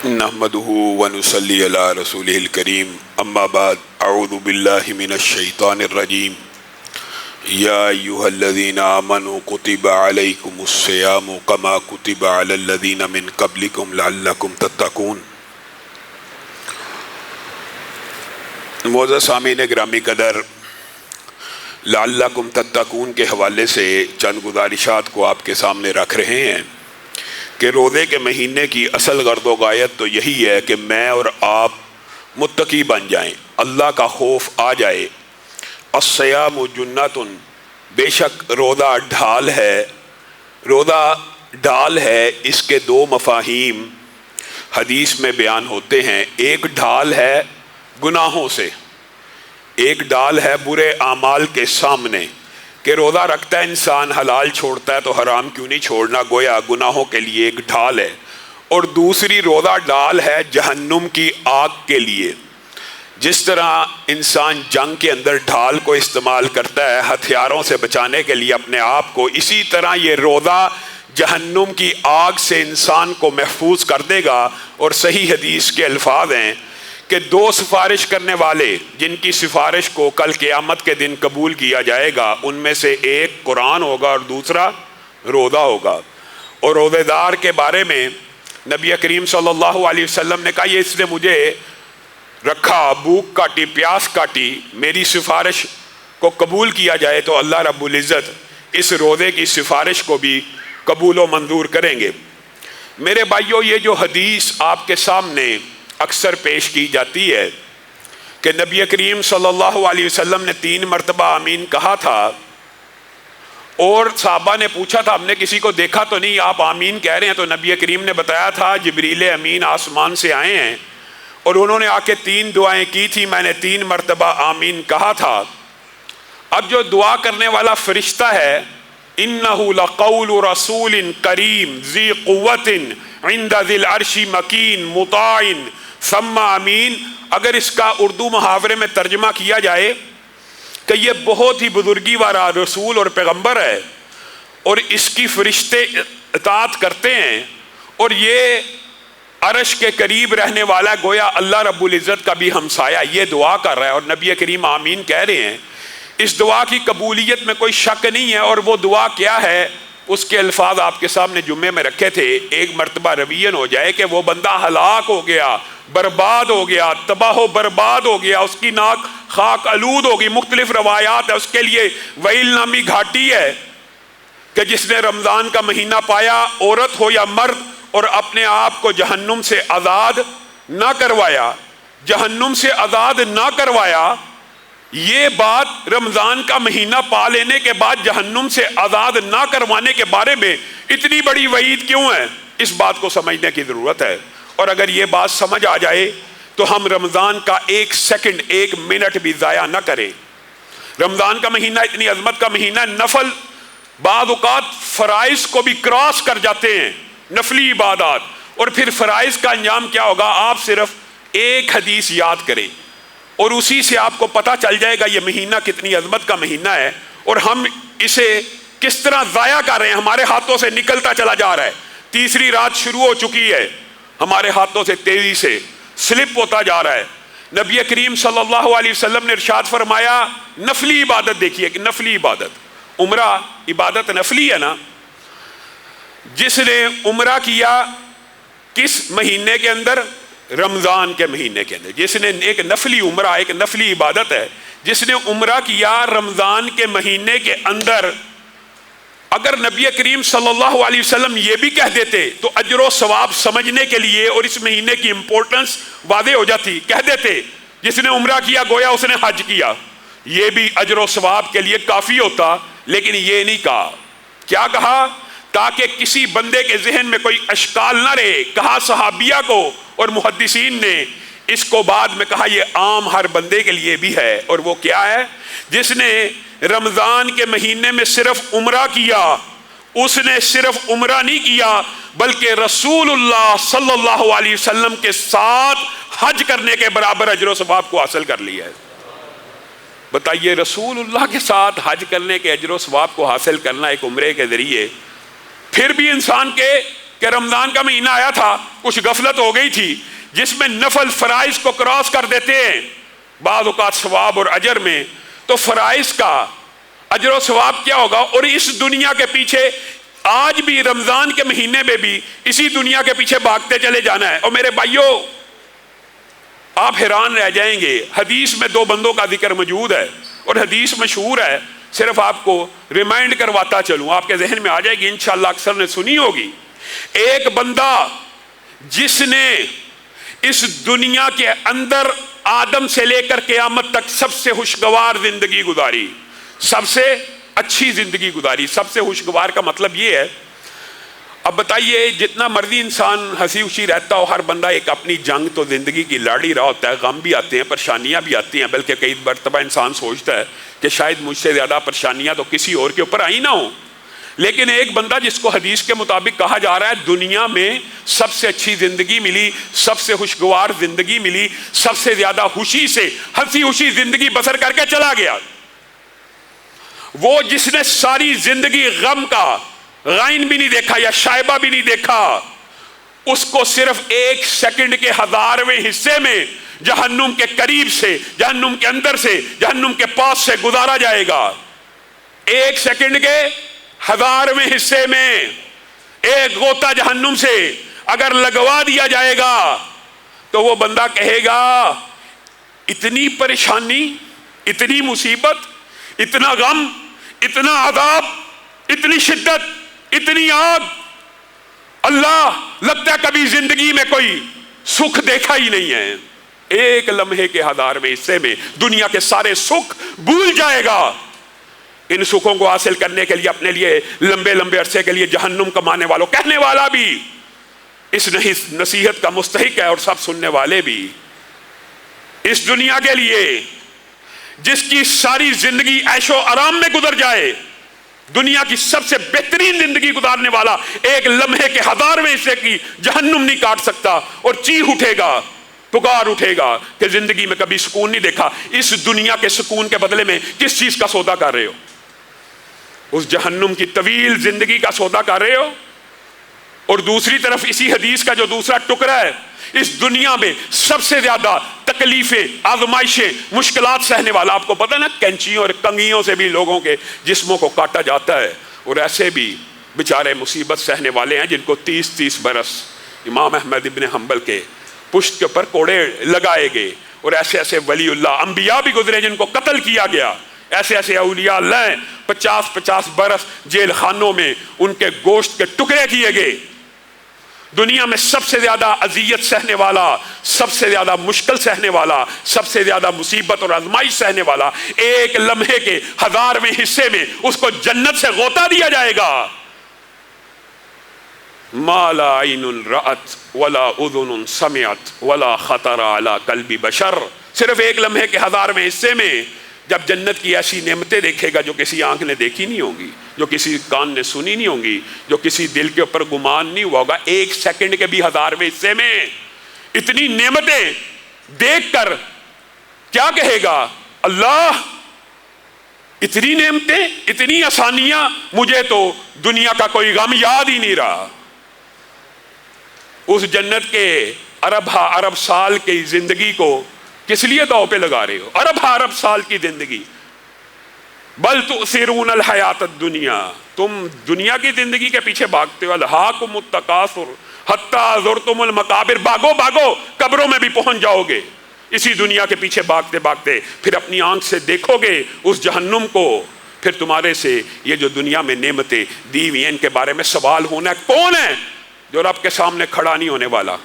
نحمده ونصلي على رسوله الكريم اما بعد اعوذ بالله من الشيطان الرجيم يا ايها الذين امنوا كتب عليكم الصيام كما كتب على الذين من قبلكم لعلكم تتقون۔ معزز سامعین گرامی قدر، لعلکم تتقون کے حوالے سے چند گزارشات کو آپ کے سامنے رکھ رہے ہیں کہ روزے کے مہینے کی اصل غرض و غایت تو یہی ہے کہ میں اور آپ متقی بن جائیں، اللہ کا خوف آ جائے۔ الصیام جنۃ، بے شک روزہ ڈھال ہے، روزہ ڈھال ہے۔ اس کے دو مفاہیم حدیث میں بیان ہوتے ہیں۔ ایک ڈھال ہے گناہوں سے، ایک ڈال ہے برے اعمال کے سامنے کہ روزہ رکھتا ہے انسان، حلال چھوڑتا ہے تو حرام کیوں نہیں چھوڑنا، گویا گناہوں کے لیے ایک ڈھال ہے۔ اور دوسری روزہ ڈال ہے جہنم کی آگ کے لیے۔ جس طرح انسان جنگ کے اندر ڈھال کو استعمال کرتا ہے ہتھیاروں سے بچانے کے لیے اپنے آپ کو، اسی طرح یہ روزہ جہنم کی آگ سے انسان کو محفوظ کر دے گا۔ اور صحیح حدیث کے الفاظ ہیں کہ دو سفارش کرنے والے جن کی سفارش کو کل قیامت کے دن قبول کیا جائے گا، ان میں سے ایک قرآن ہوگا اور دوسرا روزہ ہوگا۔ اور روزے دار کے بارے میں نبی کریم صلی اللہ علیہ وسلم نے کہا، یہ اس نے مجھے رکھا، بھوک کاٹی، پیاس کاٹی، میری سفارش کو قبول کیا جائے تو اللہ رب العزت اس روزے کی سفارش کو بھی قبول و منظور کریں گے۔ میرے بھائیو، یہ جو حدیث آپ کے سامنے اکثر پیش کی جاتی ہے کہ نبی کریم صلی اللہ علیہ وسلم نے 3 مرتبہ آمین کہا تھا، اور صحابہ نے پوچھا تھا ہم نے کسی کو دیکھا تو نہیں، آپ آمین کہہ رہے ہیں؟ تو نبی کریم نے بتایا تھا جبریل امین آسمان سے آئے ہیں اور انہوں نے آ کے 3 دعائیں کی تھی، میں نے 3 مرتبہ آمین کہا تھا۔ اب جو دعا کرنے والا فرشتہ ہے، انہ لقول رسول کریم ذی قوت عند ذی العرش مکین مطاع ثم امین، اگر اس کا اردو محاورے میں ترجمہ کیا جائے کہ یہ بہت ہی بزرگی والا رسول اور پیغمبر ہے اور اس کی فرشتے اطاعت کرتے ہیں، اور یہ عرش کے قریب رہنے والا گویا اللہ رب العزت کا بھی ہمسایہ، یہ دعا کر رہا ہے اور نبی کریم آمین کہہ رہے ہیں۔ اس دعا کی قبولیت میں کوئی شک نہیں ہے۔ اور وہ دعا کیا ہے، اس کے الفاظ آپ کے سامنے جمعے میں رکھے تھے۔ ایک مرتبہ روین ہو جائے کہ وہ بندہ ہلاک ہو گیا، برباد ہو گیا، تباہ و برباد ہو گیا، اس کی ناک خاک آلود ہوگی۔ مختلف روایات ہے، اس کے لیے ویل نامی گھاٹی ہے کہ جس نے رمضان کا مہینہ پایا، عورت ہو یا مرد، اور اپنے آپ کو جہنم سے آزاد نہ کروایا، جہنم سے آزاد نہ کروایا۔ یہ بات رمضان کا مہینہ پا لینے کے بعد جہنم سے آزاد نہ کروانے کے بارے میں اتنی بڑی وعید کیوں ہے، اس بات کو سمجھنے کی ضرورت ہے۔ اور اگر یہ بات سمجھ آ جائے تو ہم رمضان کا 1 سیکنڈ 1 منٹ بھی ضائع نہ کریں۔ رمضان کا مہینہ اتنی عظمت کا مہینہ، نفل بعض اوقات فرائض کو بھی کراس کر جاتے ہیں، نفلی عبادات، اور پھر فرائض کا انجام کیا ہوگا؟ آپ صرف ایک حدیث یاد کریں اور اسی سے آپ کو پتہ چل جائے گا یہ مہینہ کتنی عظمت کا مہینہ ہے اور ہم اسے کس طرح ضائع کر رہے ہیں، ہمارے ہاتھوں سے نکلتا چلا جا رہا ہے۔ تیسری رات شروع ہو چکی ہے، ہمارے ہاتھوں سے تیزی سے سلپ ہوتا جا رہا ہے۔ نبی کریم صلی اللہ علیہ وسلم نے ارشاد فرمایا، نفلی عبادت دیکھیے کہ نفلی عبادت، عمرہ عبادت نفلی ہے نا، جس نے عمرہ کیا کس مہینے کے اندر؟ رمضان کے مہینے کے اندر۔ جس نے ایک نفلی عمرہ، ایک نفلی عبادت ہے، جس نے عمرہ کیا رمضان کے مہینے کے اندر، اگر نبی کریم صلی اللہ علیہ وسلم یہ بھی کہہ دیتے تو اجر و ثواب سمجھنے کے لیے اور اس مہینے کی امپورٹنس واضح ہو جاتی، کہہ دیتے جس نے عمرہ کیا گویا اس نے حج کیا، یہ بھی اجر و ثواب کے لیے کافی ہوتا، لیکن یہ نہیں کہا۔ کیا کہا؟ تاکہ کسی بندے کے ذہن میں کوئی اشکال نہ رہے، کہا صحابیہ کو اور محدثین نے اس کو بعد میں کہا یہ عام ہر بندے کے لیے بھی ہے۔ اور وہ کیا ہے؟ جس نے رمضان کے مہینے میں صرف عمرہ کیا، اس نے صرف عمرہ نہیں کیا بلکہ رسول اللہ صلی اللہ علیہ وسلم کے ساتھ حج کرنے کے برابر اجر و ثواب کو حاصل کر لیا ہے۔ بتائیے، رسول اللہ کے ساتھ حج کرنے کے اجر و ثواب کو حاصل کرنا ایک عمرے کے ذریعے، پھر بھی انسان کے کہ رمضان کا مہینہ آیا تھا، کچھ غفلت ہو گئی تھی جس میں نفل فرائض کو کراس کر دیتے ہیں بعض اوقات ثواب اور اجر میں، تو فرائض کا اجر و ثواب کیا ہوگا؟ اور اس دنیا کے پیچھے آج بھی رمضان کے مہینے میں بھی اسی دنیا کے پیچھے بھاگتے چلے جانا ہے۔ اور میرے بھائیوں، آپ حیران رہ جائیں گے، حدیث میں 2 بندوں کا ذکر موجود ہے اور حدیث مشہور ہے، صرف آپ کو ریمائنڈ کرواتا چلوں، آپ کے ذہن میں آ جائے گی، انشاءاللہ اکثر نے سنی ہوگی۔ ایک بندہ جس نے اس دنیا کے اندر آدم سے لے کر قیامت تک سب سے خوشگوار زندگی گزاری، سب سے اچھی زندگی گزاری۔ سب سے خوشگوار کا مطلب یہ ہے، اب بتائیے جتنا مرضی انسان ہنسی خوشی رہتا ہو، ہر بندہ ایک اپنی جنگ تو زندگی کی لڑ ہی رہا ہوتا ہے، غم بھی آتے ہیں، پریشانیاں بھی آتی ہیں، بلکہ کئی مرتبہ انسان سوچتا ہے کہ شاید مجھ سے زیادہ پریشانیاں تو کسی اور کے اوپر آئی نہ ہوں۔ لیکن ایک بندہ جس کو حدیث کے مطابق کہا جا رہا ہے دنیا میں سب سے اچھی زندگی ملی، سب سے خوشگوار زندگی ملی، سب سے زیادہ خوشی سے ہنسی خوشی زندگی بسر کر کے چلا گیا، وہ جس نے ساری زندگی غم کا غائن بھی نہیں دیکھا یا شائبہ بھی نہیں دیکھا، اس کو صرف 1 سیکنڈ کے 1000ویں حصے میں جہنم کے قریب سے، جہنم کے اندر سے، جہنم کے پاس سے گزارا جائے گا۔ 1 سیکنڈ کے 1000ویں حصے میں ایک غوطہ جہنم سے اگر لگوا دیا جائے گا تو وہ بندہ کہے گا اتنی پریشانی، اتنی مصیبت، اتنا غم، اتنا عذاب، اتنی شدت، اتنی آگ، اللہ لگتا ہے کبھی زندگی میں کوئی سکھ دیکھا ہی نہیں ہے۔ 1 لمحے کے 1000ویں حصے میں دنیا کے سارے سکھ بھول جائے گا۔ ان سکھوں کو حاصل کرنے کے لیے اپنے لیے لمبے لمبے عرصے کے لیے جہنم کمانے والوں، کہنے والا بھی اس نصیحت کا مستحق ہے اور سب سننے والے بھی۔ اس دنیا کے لیے جس کی ساری زندگی عیش و آرام میں گزر جائے، دنیا کی سب سے بہترین زندگی گزارنے والا 1 لمحے کے 1000ویں حصے کی جہنم نہیں کاٹ سکتا، اور چیخ اٹھے گا، پکار اٹھے گا کہ زندگی میں کبھی سکون نہیں دیکھا۔ اس دنیا کے سکون کے بدلے میں کس چیز کا سودا کر رہے ہو؟ اس جہنم کی طویل زندگی کا سودا کر رہے ہو؟ اور دوسری طرف اسی حدیث کا جو دوسرا ٹکڑا ہے، اس دنیا میں سب سے زیادہ تکلیفیں، آزمائشیں، مشکلات سہنے والا، آپ کو پتہ نا کینچیوں اور کنگھیوں سے بھی لوگوں کے جسموں کو کاٹا جاتا ہے، اور ایسے بھی بیچارے مصیبت سہنے والے ہیں جن کو 30 برس امام احمد ابن حنبل کے پشت کے اوپر کوڑے لگائے گئے، اور ایسے ایسے ولی اللہ انبیاء بھی گزرے جن کو قتل کیا گیا، ایسے ایسے اولیاء اللہ 50 برس جیل خانوں میں ان کے گوشت کے ٹکڑے کیے گئے۔ دنیا میں سب سے زیادہ اذیت سہنے والا، سب سے زیادہ مشکل سہنے والا، سب سے زیادہ مصیبت اور آزمائش سہنے والا، 1 لمحے کے 1000ویں حصے میں اس کو جنت سے غوطہ دیا جائے گا۔ ما لا عین رأت ولا اذن سمعت ولا خطر علی قلب بشر، صرف 1 لمحے کے 1000ویں حصے میں جب جنت کی ایسی نعمتیں دیکھے گا جو کسی آنکھ نے دیکھی نہیں ہوں گی، جو کسی کان نے سنی نہیں ہوں گی، جو کسی دل کے اوپر گمان نہیں ہوا ہوگا، 1 سیکنڈ کے بھی 1000ویں حصے میں اتنی نعمتیں دیکھ کر کیا کہے گا؟ اللہ اتنی نعمتیں، اتنی آسانیاں، مجھے تو دنیا کا کوئی غم یاد ہی نہیں رہا۔ اس جنت کے ارب سال کی زندگی کو کس لیے داؤ پہ لگا رہے ہو؟ ارب سال کی زندگی، بل تؤثرون الحیات الدنیا، تم دنیا کی زندگی کے پیچھے بھاگتے ہو، الہاکم التکاثر حتی زرتم المقابر، بھاگو قبروں میں بھی پہنچ جاؤ گے اسی دنیا کے پیچھے بھاگتے بھاگتے، پھر اپنی آنکھ سے دیکھو گے اس جہنم کو، پھر تمہارے سے یہ جو دنیا میں نعمتیں دی ہوئی ہیں ان کے بارے میں سوال ہونا ہے۔ کون ہے جو رب کے سامنے کھڑا نہیں ہونے والا؟